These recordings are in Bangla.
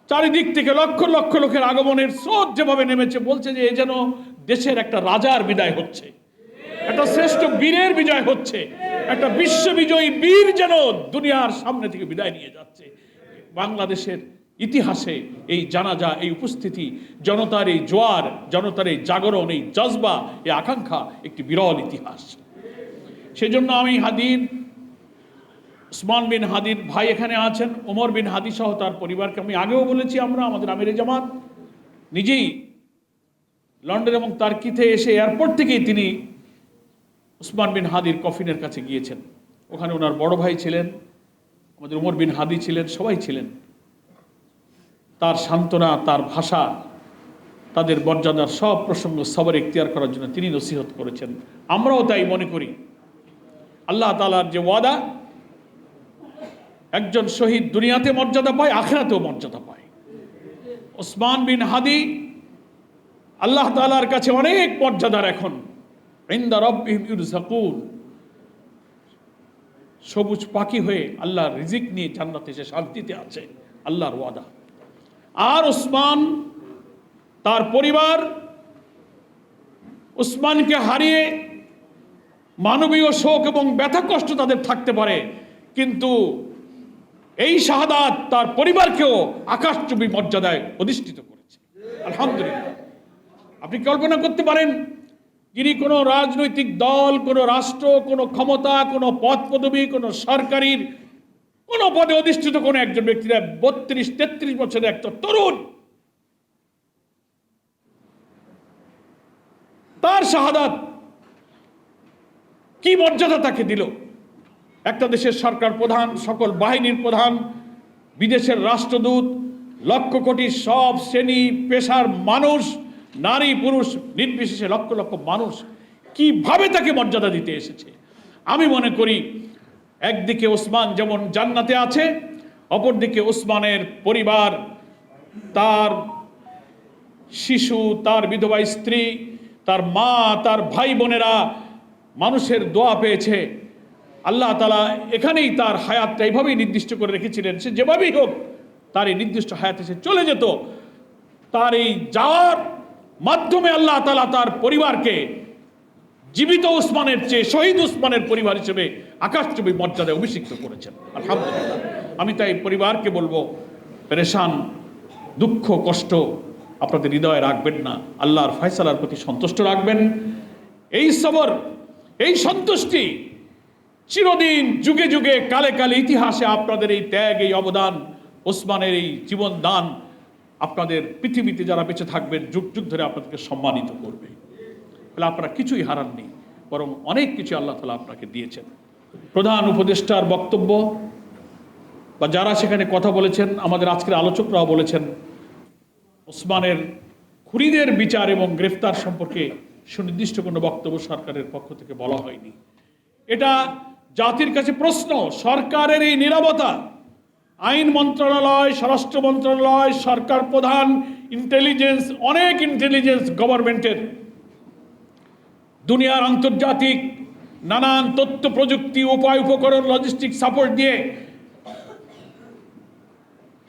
চারিদিক থেকে লক্ষ লক্ষ লোকের আগমনের স্রোত যেভাবে নেমেছে, বলছে যে এ যেন দেশের একটা রাজার বিদায় হচ্ছে, একটা শ্রেষ্ঠ বীরের বিজয় হচ্ছে, একটা বিশ্ববিজয়ী বীর যেন দুনিয়ার সামনে থেকে বিদায় নিয়ে যাচ্ছে। বাংলাদেশের ইতিহাসে এই জানাজা, এই উপস্থিতি, জনতার এই জোয়ার, জনতার এই জাগরণ, এই জজবা, এই আকাঙ্ক্ষা একটি বিরল ইতিহাস। সেজন্য আমি হাদির, উসমান বিন হাদির ভাই এখানে আছেন, ওমর বিন হাদি সহ তার পরিবারকে আমি আগেও বলেছি, আমরা আমাদের আমিরে জামাত নিজেই লন্ডন এবং তার্কিতে এসে এয়ারপোর্ট থেকেই তিনি উসমান বিন হাদির কফিনের কাছে গিয়েছেন। ওখানে ওনার বড় ভাই ছিলেন, আমাদের ওমর বিন হাদি ছিলেন, সবাই ছিলেন। তার সান্ত্বনা, তার ভাষা, তাদের মর্যাদার সব প্রসঙ্গ সবার ইখতিয়ার করার জন্য তিনি নসিহত করেছেন। আমরাও তাই মনে করি। আল্লাহ তাআলার যে ওয়াদা, একজন শহীদ দুনিয়াতে মর্যাদা পায়, আখিরাতেও মর্যাদা পায়। উসমান বিন হাদি আল্লাহ তাআলার কাছে অনেক মর্যাদার। এখন ইনদা রাব্বিহিম ইরযাকুন, সবুজ পাখি হয়ে আল্লাহর রিজিক নিয়ে জান্নাতে সে শান্তিতে আছে, আল্লাহর ওয়াদা। আর উসমান, তার পরিবার উসমানকে হারিয়ে মানবীয় শোক এবং ব্যথা কষ্ট তাদের থাকতে পারে, কিন্তু এই শাহাদাত তার পরিবারকেও আকাশচুম্বী মর্যাদায় অধিষ্ঠিত করেছে। আলহামদুলিল্লাহ। আপনি কল্পনা করতে পারেন, যিনি কোনো রাজনৈতিক দল, কোনো রাষ্ট্র, কোনো ক্ষমতা, কোনো পদ পদবী, কোনো সরকারির কোনো পদে অধিষ্ঠিত কোনো একজন ব্যক্তিরা 32-33 বছরের একটা তরুণ, তার শাহাদাত কি মর্যাদা তাকে দিল। একটা দেশের সরকার প্রধান, সকল বাহিনীর প্রধান, বিদেশের রাষ্ট্রদূত, লক্ষ কোটি সব শ্রেণী পেশার মানুষ, নারী পুরুষ নির্বিশেষে লক্ষ লক্ষ মানুষ কিভাবে তাকে মর্যাদা দিতে এসেছে। আমি মনে করি একদিকে ওসমান যেমন জান্নাতে আছে, অপরদিকে ওসমানের পরিবার, তার শিশু, তার বিধবা স্ত্রী, তার মা, তার ভাই বোনেরা মানুষের দোয়া পেয়েছে। আল্লাহ তাআলা এখানেই তার হায়াতটা এইভাবেই নির্দিষ্ট করে রেখেছিলেন, সে যেভাবেই হোক তার এই নির্দিষ্ট হায়াতে সে চলে যেত। তার এই যাওয়ার মাধ্যমে আল্লাহ তাআলা তার পরিবারকে জীবিত উসমানের চেয়ে শহীদ উসমানের পরিবার হিসেবে আকাশচুম্বী মর্যাদায় অভিষিক্ত করেছেন। আলহামদুলিল্লাহ। আমি তাই পরিবারকে বলবো, পেরেশান, দুঃখ কষ্ট আপনাদের হৃদয়ে রাখবেন না, আল্লাহর ফয়সালার প্রতি সন্তুষ্ট রাখবেন। এই সবর, এই সন্তুষ্টি চিরদিন, যুগে যুগে, কালে কালে ইতিহাসে আপনাদের এই ত্যাগ, এই অবদান, ওসমানের এই জীবন দান আপনাদের পৃথিবীতে যারা বেঁচে থাকবেন যুগ যুগ ধরে আপনাদেরকে সম্মানিত করবে। তাহলে আপনারা কিছুই হারাননি, বরং অনেক কিছু আল্লাহ তাআলা আপনাকে দিয়েছেন। প্রধান উপদেষ্টার বক্তব্য বা যারা সেখানে কথা বলেছেন, আমাদের আজকের আলোচকরাও বলেছেন, ওসমানের খুনিদের বিচার এবং গ্রেফতার সম্পর্কে সুনির্দিষ্ট কোনো বক্তব্য সরকারের পক্ষ থেকে বলা হয়নি। এটা জাতির কাছে প্রশ্ন। সরকারের এই নীরবতা, আইন মন্ত্রণালয়, স্বরাষ্ট্র মন্ত্রণালয়, সরকার প্রধান, ইন্টেলিজেন্স, অনেক ইন্টেলিজেন্স গভর্নমেন্টের, দুনিয়ার আন্তর্জাতিক নানান তথ্য প্রযুক্তি, উপায় উপকরণ, লজিস্টিক সাপোর্ট দিয়ে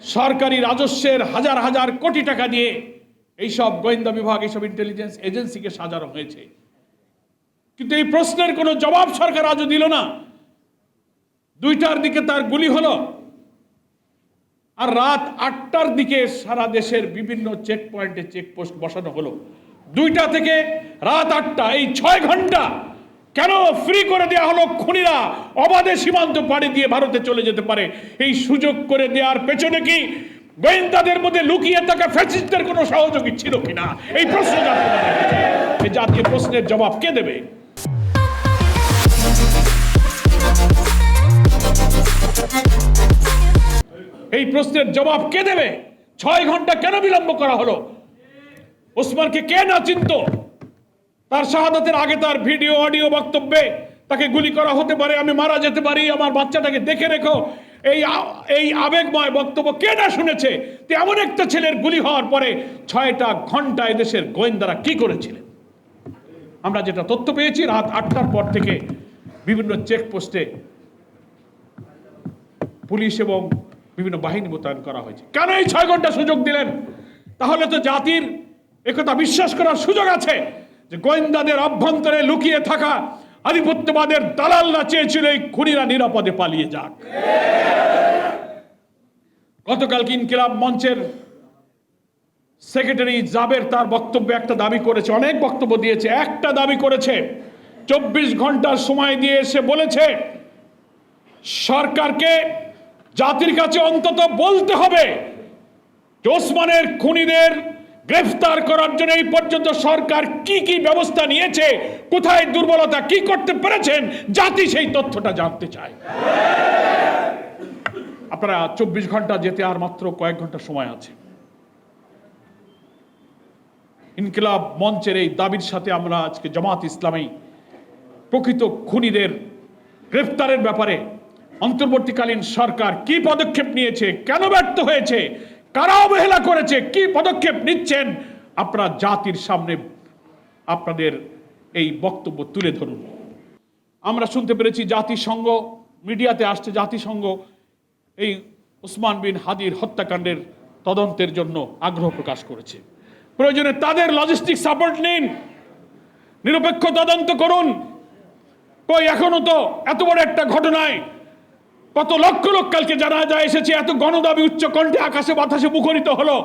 সরকারি রাজস্বের হাজার হাজার কোটি টাকা দিয়ে এইসব গোয়েন্দা বিভাগ, এইসব ইন্টেলিজেন্স এজেন্সিকে সাজানো হয়েছে। কিন্তু এই প্রশ্নের কোনো জবাব সরকার আজও দিল না। 2টার দিকে তার গুলি হলো, আর রাত 8টার দিকে সারা দেশের বিভিন্ন চেক পয়েন্টে চেকপোস্ট বসানো হলো। 2টা থেকে রাত 8টা, এই 6 ঘন্টা কেন ফ্রি করে দেওয়া হলো? খুনিরা অবাধে সীমান্ত পাড়ি দিয়ে ভারতে চলে যেতে পারে। এই সুযোগ করে দেওয়ার পেছনে কি গোয়েন্দাদের মধ্যে লুকিয়ে থাকা ফ্যাসিস্টদের কোনো সহযোগী ছিল কিনা? এই প্রশ্ন এই জাতীয় প্রশ্নের জবাব কে দেবে? এই প্রশ্নের জবাব কে দেবে? 6 ঘন্টা কেন বিলম্ব করা হলো? ওসমানকে কে না চিনত? তার শাহাদাতের আগে তার ভিডিও অডিও বক্তব্যে তাকে গুলি করা হতে পারে, আমি মারা যেতে পারি, আমার বাচ্চাটাকে দেখে রেখো, এই আবেগময় বক্তব্য কে না শুনেছে? তো এমন একটা ছেলের গুলি হওয়ার পরে 6টা ঘন্টা এদেশের গোয়েন্দারা কি করেছিলেন? আমরা যেটা তথ্য পেয়েছি, রাত 8টার পর থেকে বিভিন্ন চেকপোস্টে পুলিশ এবং বিভিন্ন বাহিনী মোতায়েন করা হয়েছে। কেন এই 6 ঘন্টা সুযোগ দিলেন? তাহলে তো জাতির একথা বিশ্বাস করার সুযোগ আছে যে গোয়েন্দাদের অভ্যন্তরে লুকিয়ে থাকা আধিপত্যবাদের দালালরা চেয়েছিল এই খুনিরা নিরাপদে পালিয়ে যাক। গতকালকে ইনকিলাব মঞ্চের সেক্রেটারি জাবের তার বক্তব্যে একটা দাবি করেছে, অনেক বক্তব্য দিয়েছে, একটা দাবি করেছে 24 ঘন্টার সময় দিয়ে এসে বলেছে সরকারকে জাতির কাছে অন্তত বলতে হবে যে ওসমানের খুনিদের গ্রেফতার করার জন্য এই পর্যন্ত সরকার কি কি ব্যবস্থা নিয়েছে, কোথায় দুর্বলতা, কি করতে পেরেছেন, জাতি সেই তথ্যটা জানতে চায়। আপনারা 24 ঘন্টা যেতে আর মাত্র কয়েক ঘন্টা সময় আছে। ইনকিলাব মঞ্চের এই দাবির সাথে আমরা আজকে জামাত ইসলামী প্রকৃত খুনিদের গ্রেফতারের ব্যাপারে অন্তর্বর্তীকালীন সরকার কি পদক্ষেপ নিয়েছে, কেন ব্যর্থ হয়েছে, কারা অবহেলা করেছে, কি পদক্ষেপ নিচ্ছেন, আপনারা জাতির সামনে আপনাদের এই বক্তব্য তুলে ধরুন। আমরা শুনতে পেরেছি জাতিসংঘ, মিডিয়াতে আসছে জাতিসংঘ এই ওসমান বিন হাদির হত্যাকাণ্ডের তদন্তের জন্য আগ্রহ প্রকাশ করেছে। প্রয়োজনে তাদের লজিস্টিক সাপোর্ট নিন, নিরপেক্ষ তদন্ত করুন। কই এখনো তো এত বড় একটা ঘটনায় কত লক্ষ লোক কালকে জানাজা এসেছে, এত গণদাবি উচ্চ কণ্ঠে আকাশে বাতাসে মুখরিত হলো।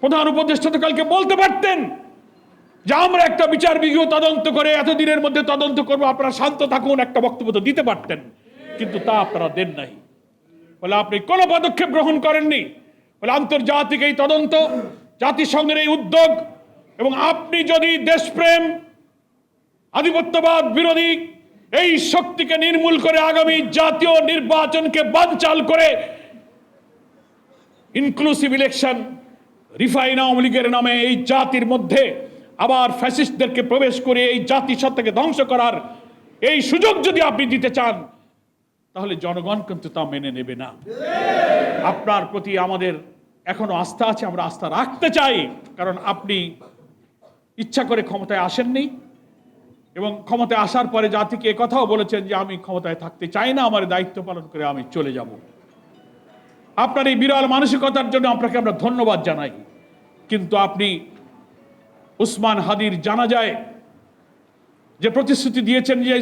প্রধান উপদেষ্টা তো কালকে বলতে পারতেন যে আমরা একটা বিচার বিজ্ঞ তদন্ত করে এতদিনের মধ্যে তদন্ত করবো, আপনারা শান্ত থাকুন, একটা বক্তব্য তো দিতে পারতেন, কিন্তু তা আপনারা দেন নাই। বলে আপনি কোনো পদক্ষেপ গ্রহণ করেননি। বলে আন্তর্জাতিক এই তদন্ত, জাতিসংঘের এই উদ্যোগ, এবং আপনি যদি দেশপ্রেম, আধিপত্যবাদ বিরোধী এই শক্তিকে নির্মূল করে আগামী জাতীয় নির্বাচনকে বানচাল করে ইনক্লুসিভ ইলেকশন, রিফাইন আওয়ামী লীগের নামে এই জাতির মধ্যে আবার ফ্যাসিস্টদেরকে প্রবেশ করে এই জাতি সত্তাকে ধ্বংস করার এই সুযোগ যদি আপনি দিতে চান, তাহলে জনগণ কিন্তু তা মেনে নেবে না। আপনার প্রতি আমাদের এখনো আস্থা আছে, আমরা আস্থা রাখতে চাই, কারণ আপনি ইচ্ছা করে ক্ষমতায় আসেননি এবং ক্ষমতায় আসার পরে জাতিকে একথাও বলেছেন যে আমি ক্ষমতায় থাকতে চাই না, আমার দায়িত্ব পালন করে আমি চলে যাব। আপনার এই বিরল মানসিকতার জন্য আপনাকে আমরা ধন্যবাদ জানাই। কিন্তু আপনি ওসমান হাদির জানাজায় যে প্রতিশ্রুতি দিয়েছেন যে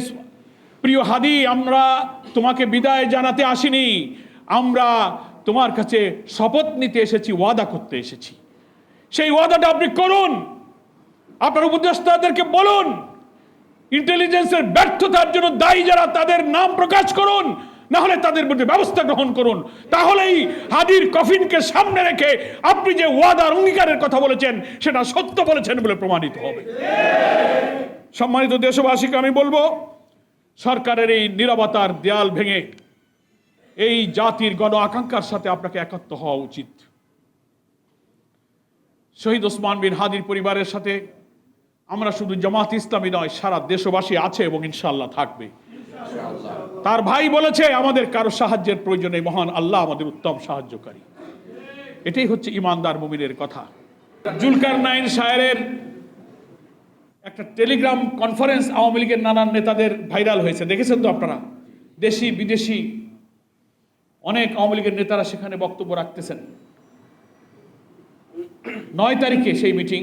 প্রিয় হাদি, আমরা তোমাকে বিদায় জানাতে আসিনি, আমরা তোমার কাছে শপথ নিতে এসেছি, ওয়াদা করতে এসেছি, সেই ওয়াদাটা আপনি করুন। আপনার উপদেষ্টাদেরকে বলুন ইন্টেলিজেন্সের ব্যর্থতার জন্য দায়ী যারা তাদের নাম প্রকাশ করুন, না হলে তাদের বিরুদ্ধে ব্যবস্থা গ্রহণ করুন। তাহলেই হাদির কফিনকে সামনে রেখে আপনি যে ওয়াদার অঙ্গীকারের কথা বলেছেন সেটা সত্য বলেছেন বলে প্রমাণিত হবে। সম্মানিত দেশবাসীকে আমি বলবো, সরকারের এই নীরবতার দেয়াল ভেঙে এই জাতির গণ আকাঙ্ক্ষার সাথে আপনাকে একাত্ম হওয়া উচিত। শহীদ ওসমান বিন হাদির পরিবারের সাথে আমরা শুধু জামাত ইসলামী নয়, সারা দেশবাসী আছে এবং ইনশাআল্লাহ থাকবে। তার ভাই বলেছে আমাদের কারো সাহায্যের প্রয়োজনে মহান আল্লাহ আমাদের উত্তম সাহায্যকারী। এটাই হচ্ছে ইমানদার মুমিনের কথা। জুলকারনাইন সাহেবের একটা টেলিগ্রাম কনফারেন্স আওয়ামী লীগের নানান নেতাদের ভাইরাল হয়েছে, দেখেছেন তো আপনারা? দেশি বিদেশি অনেক আওয়ামী লীগের নেতারা সেখানে বক্তব্য রাখতেছেন। 9 তারিখে সেই মিটিং,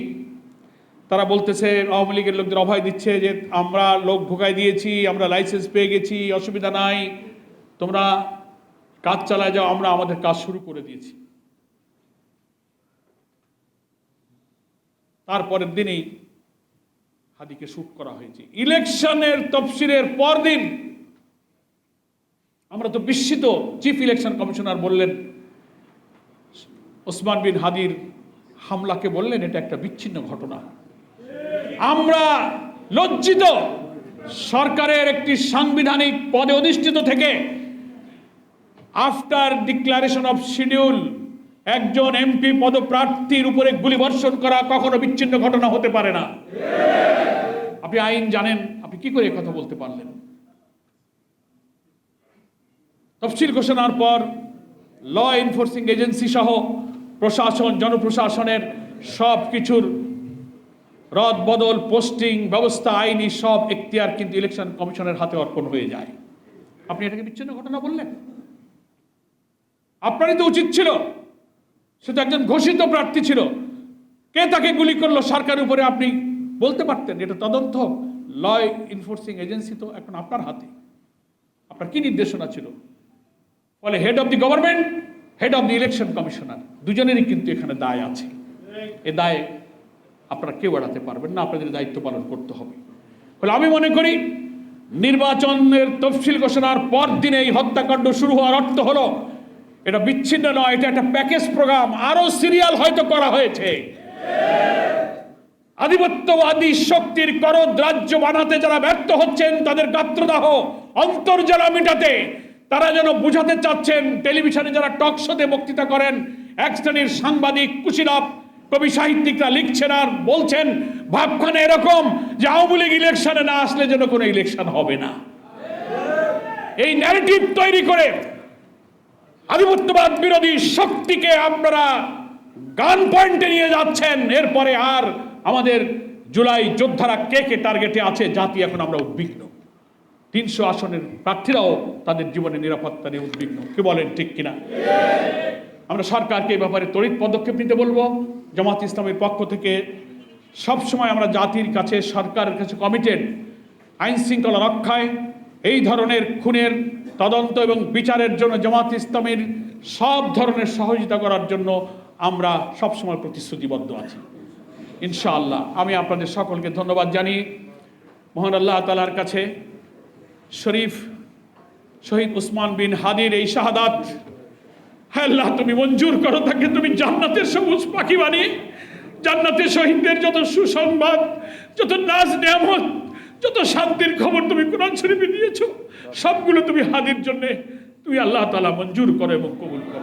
তারা বলতেছে আওয়ামী লীগের লোকদের অভয় দিচ্ছে যে আমরা লোক ঢোকাই দিয়েছি, আমরা লাইসেন্স পেয়ে গেছি, অসুবিধা নাই, তোমরা কাজ চালায় যাও, আমরা আমাদের কাজ শুরু করে দিয়েছি। তারপরের দিনই হাদিকে শুট করা হয়েছে। ইলেকশনের তফসিলের পরদিন আমরা তো বিস্মিত, চিফ ইলেকশন কমিশনার বললেন ওসমান বিন হাদির হামলাকে বললেন এটা একটা বিচ্ছিন্ন ঘটনা। আমরা লজ্জিত, সরকারের একটি সাংবিধানিক পদে অধিষ্ঠিত থেকে আফটার ডিক্লারেশন অফ শিডিউল একজন এমপি পদপ্রার্থীর উপরে গুলিবর্ষণ করা কখনো বিচ্ছিন্ন ঘটনা হতে পারে না। আপনি আইন জানেন, আপনি কি করে কথা বলতে পারলেন? তফসিল ঘোষণার পর ল এনফোর্সিং এজেন্সি সহ প্রশাসন, জনপ্রশাসনের সব কিছুর রদ বদল, পোস্টিং ব্যবস্থা, আইনি সব এখতিয়ার কিন্তু ইলেকশন কমিশনের হাতে অর্পণ হয়ে যায়। আপনি এটাকে বিচ্ছিন্ন ঘটনা বললেন? আপনারই তো উচিত ছিল, সে তো একজন ঘোষিত প্রার্থী ছিল, কে তাকে গুলি করলো সরকারের উপরে আপনি বলতে পারতেন। এটা তদন্ত ল এনফোর্সিং এজেন্সি তো এখন আপনার হাতে, আপনার কি নির্দেশনা ছিল? ফলে head of the government, head of the election commissioner দুজনেরই কিন্তু এখানে দায় আছে। এ দায় আপনারা কেউ এড়াতে পারবেন না, আপনাদের দায়িত্ব পালন করতে হবে। ফলে আমি মনে করি নির্বাচনের তফসিল ঘোষণার পর দিনে এই হত্যাকাণ্ড শুরু হওয়ার অর্থ হলো এটা বিচ্ছিন্ন নয়, এটা একটা প্যাকেজ প্রোগ্রাম, আরো সিরিয়াল হয়তো করা হয়েছে। আধিপত্যবাদী শক্তির করদ রাজ্য বানাতে যারা ব্যর্থ হচ্ছেন, তাদের গাত্রদাহ অন্তর্জলা মিটাতে তারা যেন বুঝাতে চাচ্ছেন, টেলিভিশনে যারা টক শোতে বক্তৃতা করেন, এক শ্রেণীর সাংবাদিক কুশীলব কবি সাহিত্যিকরা লিখছেন আর বলছেন ভাবখানে এরকম যে আওয়ামী লীগ ইলেকশনে না আসলে যেন কোনো ইলেকশন হবে না। এই ন্যারেটিভ তৈরি করে আধিপত্যবাদ বিরোধী শক্তিকে আপনারা গান পয়েন্টে নিয়ে যাচ্ছেন। এরপরে আর আমাদের জুলাই যোদ্ধারা কে কে টার্গেটে আছে জাতি এখন আমরা উদ্বিগ্ন। 300 আসনের প্রার্থীরাও তাদের জীবনের নিরাপত্তা নিয়ে উদ্বিগ্ন। কি বলেন, ঠিক কিনা? আমরা সরকারকে এই ব্যাপারে তড়িৎ পদক্ষেপ নিতে বলবো। জামাত ইসলামের পক্ষ থেকে সবসময় আমরা জাতির কাছে, সরকারের কাছে কমিটেড আইন শৃঙ্খলা রক্ষায়, এই ধরনের খুনের তদন্ত এবং বিচারের জন্য জামাত ইসলামের সব ধরনের সহযোগিতা করার জন্য আমরা সবসময় প্রতিশ্রুতিবদ্ধ আছি ইনশাআল্লাহ। আমি আপনাদের সকলকে ধন্যবাদ জানিয়ে মহান আল্লাহ তাআলার কাছে শরীফ শহীদ উসমান বিন হাদির এই শাহাদাত, হ্যাঁ আল্লাহ তুমি মঞ্জুর করো তাকে, তুমি জান্নাতের সবুজ পাখি বানিয়ে জান্নাতের শহীদদের যত সুসংবাদ, যত নাজ নেয়ামত, যত শান্তির খবর তুমি কোরআন শরীফে দিয়েছো, সবগুলো তুমি হাদির জন্য তুমি আল্লাহ তাআলা মঞ্জুর করো এবং কবুল করো।